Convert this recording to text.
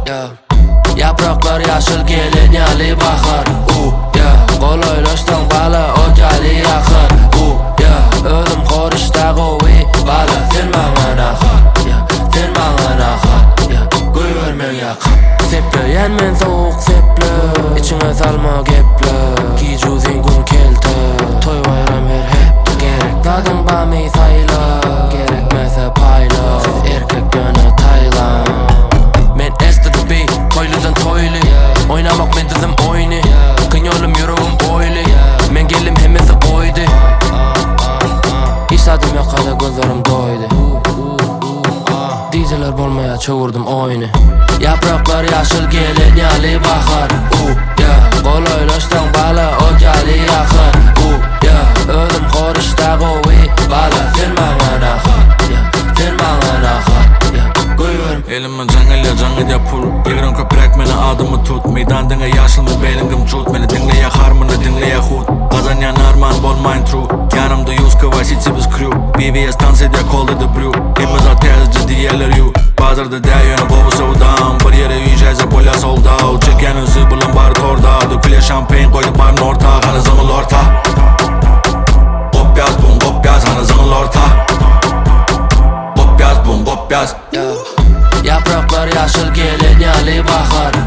Ýapraklar ýaşyl gelen ýaly bahar. Golaýlaşsaň bala o ýaly ýakar. Özüm işdä gowy bala sen maña NAHAR. Sen maña NAHAR. Goýber men ýakam. Sepleýän men sowuk seple. Içiñe salma geple. Gije uzyn kelte. Toy baýram hepde. Gerek dadym bamy sayla. Gerekmese payla. Erkek gönü taylan. Men STB toyludan toyly. Oynamak men dizim oyny. Kynýolum ýüregim oýly. Men gelim hemmesi oýdy. İşdädim ýokga-da gözlerim doýdy. Dizeler bolmaýa çöwürdüm oýny. Ýapraklar ýaşyl gelen ýaly bahar. Golaýlaşsaň bala o ýaly ýakar. Özüm işdä gowy bala sen maña NAHAR. Sen maña NAHAR. Elime canı yapul Yegren köprek meni adımı tut Meydan dinle ýaşyl mı belingim çut Meni dinle ýakar mını dinle ýahut Kazanyan arman bolmayn true Yanımda ýokga-da BVS stansiyada kolda the brew Himiz atezci diýerler yu Bazarda däýýän gowy sowdan Bir ýere ýyjäze bolýa soldaw Çeken özü bilen bar torda Dökülýär şampeň goýdy barın orta Hany zıngıl orta Gopyaz bum gopyaz hany zıngıl orta Gopyaz bum gopyaz Ýapraklar ýaşyl gelen ýaly bahar.